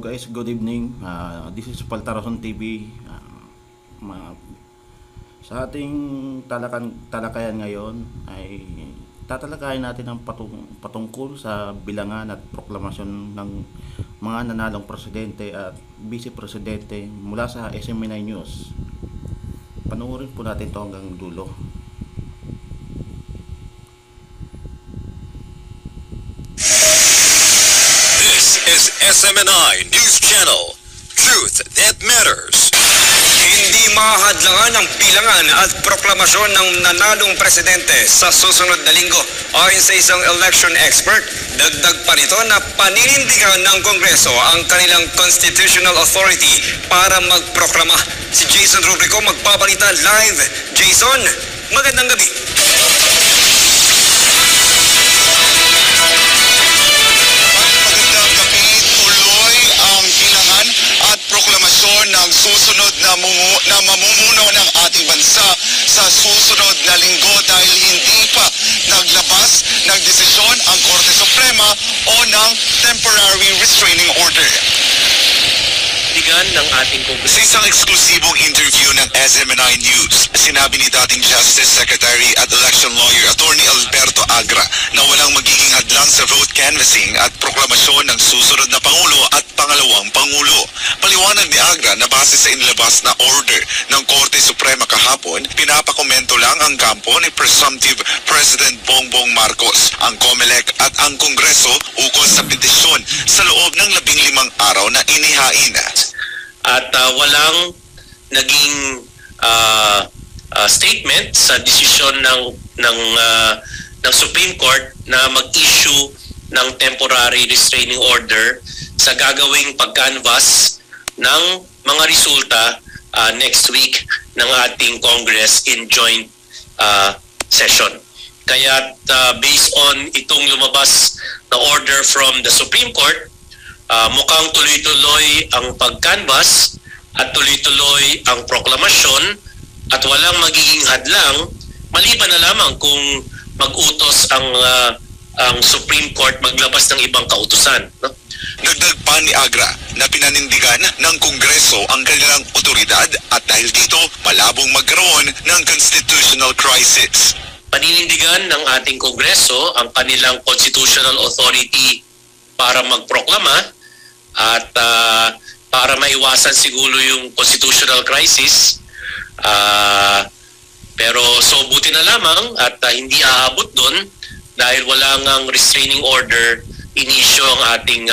guys, good evening. This is Paltarason TV. Sa ating talakayan ngayon ay tatalakayin natin ang patungkol sa bilangan at proklamasyon ng mga nanalong presidente at vice-presidente mula sa SMNI News. Panoorin po natin ito hanggang dulo. Is SMNI News Channel. Truth that matters. Hindi mahadlangan ang bilangan at proklamasyon ng nanalong presidente sa susunod na linggo. Ayon sa isang election expert, dagdag pa nito na paninindigan ng Kongreso ang kanilang constitutional authority para magproklama. Si Jason Rubrico magbabalita live. Jason, magandang gabi. Proklamasyon ng susunod na mamumuno ng ating bansa sa susunod na linggo dahil hindi pa naglabas ng desisyon ang Korte Suprema o ng Temporary Restraining Order. Ng ating Sa isang eksklusibong interview ng SMNI News, sinabi ni dating Justice Secretary at Election Lawyer Attorney Alberto Agra na walang magiging hadlang sa vote canvassing at proklamasyon ng susunod na Pangulo at pangalawang Pangulo. Paliwanag ni Agra na base sa inilabas na order ng Korte Suprema kahapon, pinapakomento lang ang kampo ni Presumptive President Bongbong Marcos, ang COMELEC at ang Kongreso ukol sa petisyon sa loob ng 15 araw na inihain. At walang naging statement sa desisyon ng Supreme Court na mag-issue ng temporary restraining order sa gagawing pag-canvass ng mga resulta next week ng ating Congress in joint session. Kaya based on itong lumabas na order from the Supreme Court, mukhang tuloy-tuloy ang pag-canvass at tuloy-tuloy ang proklamasyon at walang magiging hadlang maliban na lamang kung mag-utos ang Supreme Court maglabas ng ibang kautusan. No? Dagdag pa ni Agra na pinanindigan ng Kongreso ang kanilang otoridad at dahil dito malabong magkaroon ng constitutional crisis. Paninindigan ng ating Kongreso ang kanilang constitutional authority para magproklama at para maiwasan siguro yung constitutional crisis. Pero so buti na lamang at hindi aabot doon dahil wala ngang restraining order inisyo ang ating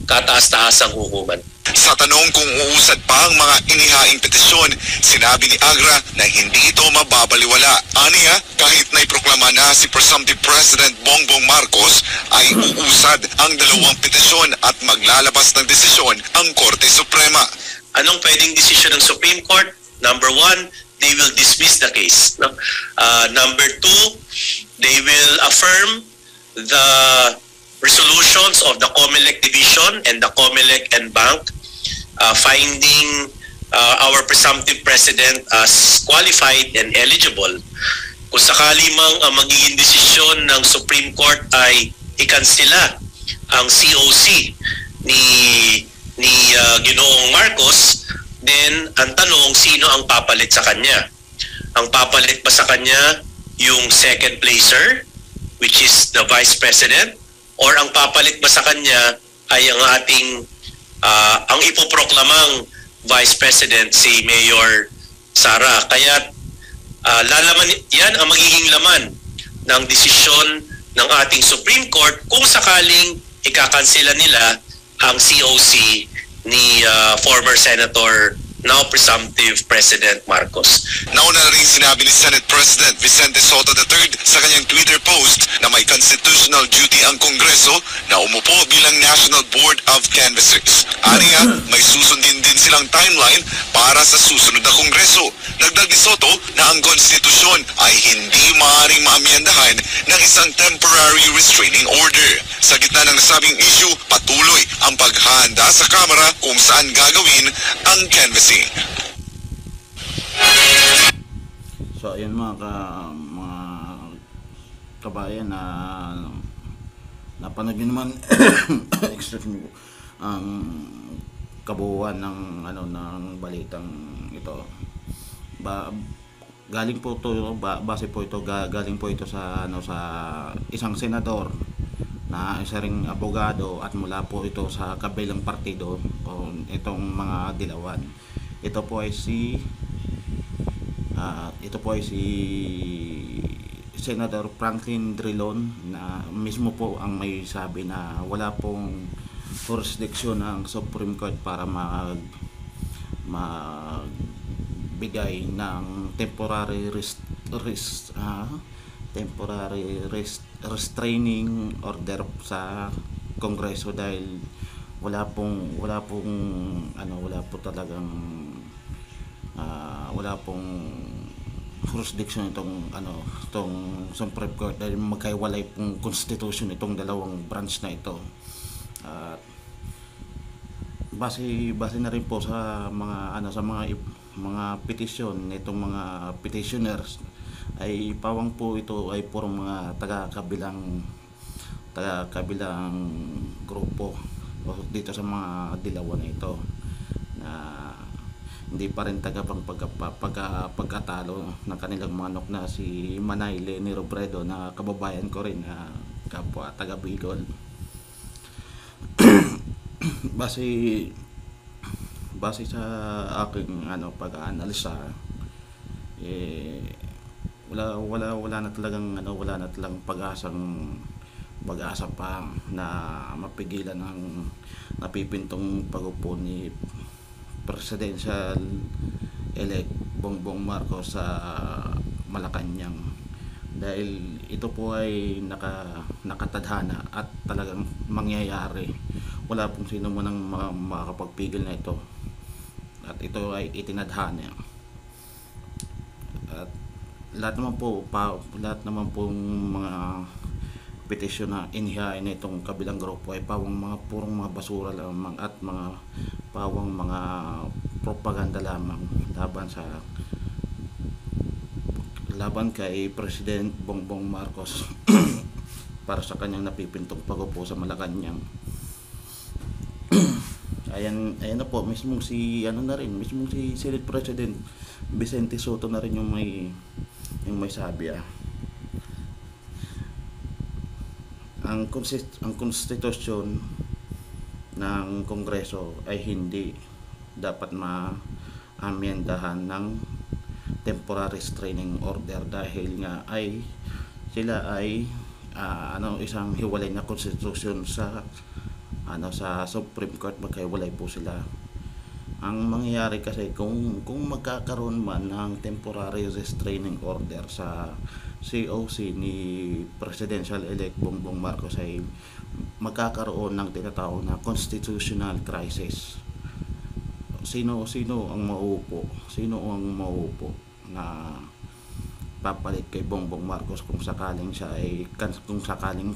kataas-taasang hukuman. Sa tanong kung uusad pa ang mga inihaing petisyon, sinabi ni Agra na hindi ito mababaliwala. Aniya, kahit na iproklama na si Presumptive President Bongbong Marcos, ay uusad ang dalawang petisyon at maglalabas ng desisyon ang Korte Suprema. Anong pwedeng desisyon ng Supreme Court? Number one, they will dismiss the case. No? Number two, they will affirm the resolutions of the COMELEC Division and the COMELEC and Bank finding our presumptive president as qualified and eligible. Kung sakali mang magiging desisyon ng Supreme Court ay ikansela ang COC ni Ginoong Marcos, then ang tanong, sino ang papalit sa kanya? Ang papalit pa sa kanya yung second placer, which is the Vice President, or ang papalit ba sa kanya ay ang ating ang ipoproklamang Vice President si Mayor Sara. Kaya lalaman yan ang magiging laman ng desisyon ng ating Supreme Court kung sakaling ikakansela nila ang COC ni former Senator, now presumptive President Marcos. Nauna na rin sinabi ni Senate President Vicente Sota III sa kanyang Twitter post na may constitutional duty ang Kongreso na umupo bilang National Board of Canvassers. Aniya, may susundin din silang timeline para sa susunod na Kongreso. Nagdag ni Soto na ang konstitusyon ay hindi maaaring maamyandahan ng isang temporary restraining order. Sa gitna ng nasabing issue, patuloy ang paghahanda sa Kamara kung saan gagawin ang canvassing. So ayun mga kabayan na napanood nyo naman excuse me po, ang kabuuan ng ng balitang ito. Ba, galing po to base po ito galing po ito sa sa isang senador na isa ring abogado at mula po ito sa kabilang partido o itong mga dilawan. Ito po ay si Senator Franklin Drilon na mismo po ang may sabi na wala pong jurisdiction ng Supreme Court para magbigay ng temporary restraining order sa Kongreso dahil wala pong jurisdiction itong Supreme Court dahil magkaiwalay pong constitution itong dalawang branch na ito. At base na rin po sa mga mga petisyon nitong mga petitioners ay pawang po ito ay puro mga taga-kabilang grupo o dito sa mga dilawan na ito na hindi pa rin pagkatalo ng kanilang manok na si Manay Leni Robredo na kababayan ko rin na kapwa taga Bicol. base sa aking pag-aanalisa wala na talagang pag-asa pa na mapigilan ang napipintong pag-upo ni Presidential elect Bongbong Marcos sa Malacanang dahil ito po ay nakatadhana at talagang mangyayari. Wala pong sino man ang makakapagpigil na ito at ito ay itinadhana. At lahat naman po mga petisyon na inihain na itong kabilang grupo ay purong mga basura lamang at mga propaganda lamang laban kay President Bongbong Marcos para sa kanyang napipintong pag-upo sa Malacanang. Ayan na po mismong si Senate President Vicente Soto na rin yung may sabi ang konstitusyon ng Kongreso ay hindi dapat maamyendahan ng temporary restraining order dahil nga ay sila ay isang hiwalay na konstitusyon sa Supreme Court. Magkahiwalay po sila. Ang mangyayari kasi kung magkakaroon man ng temporary restraining order sa COC ni Presidential elect Bongbong Marcos ay magkakaroon ng tinatawag na constitutional crisis. Sino ang mauupo na papalit kay Bongbong Marcos kung sakaling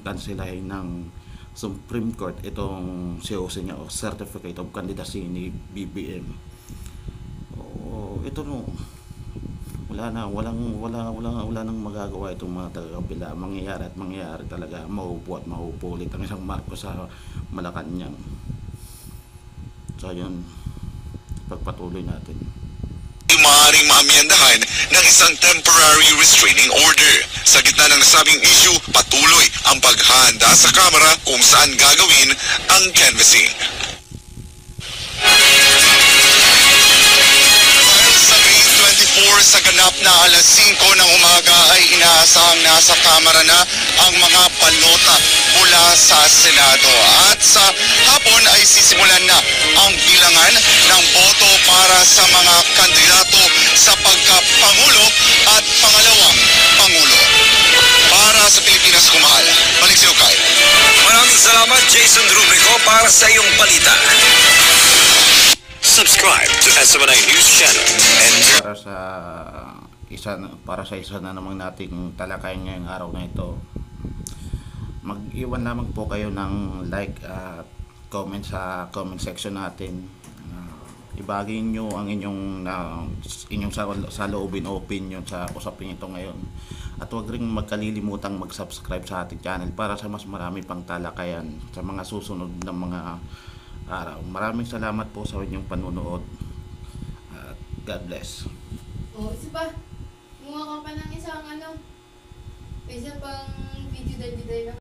kansilahin ng Supreme Court itong COC niya o Certificate of Candidacy ni BBM. Ito wala nang magagawa itong mga taga-kabila. Mangyayari talaga, mauupo ulit ang isang Marcos sa Malacanang. So yun, pagpatuloy natin. Maaaring maamyendahan ng isang temporary restraining order. Sa gitna ng nasabing issue, patuloy ang paghahanda sa Kamara kung saan gagawin ang canvassing. Sa May 24 sa ganap na alas 5 ng umaga ay inaasahang nasa Kamara na ang mga balota mula sa Senado. At sa hapon ay sisimulan na ang bilangan ng boto para sa mga kandidato sa pagkapangulo at pangalawang pangulo. Para sa Pilipinas Kumahal, balik sa iyo, Kyle. Maraming salamat, Jason Rubrico, para sa iyong balita. Subscribe to SMNI News Channel and para sa isa na namang nating talakayan ngayong araw na ito. Mag-iwan lamang po kayo ng like at comment sa comment section natin. Ibagay nyo ang inyong saloobin o opinion sa usapin ito ngayon. At huwag ring magkalilimutang mag-subscribe sa ating channel para sa mas marami pang talakayan sa mga susunod na mga araw. Maraming salamat po sa inyong panunood at God bless. Oh, isa pa. Kumuha ka pa ng isang isa pang video dahil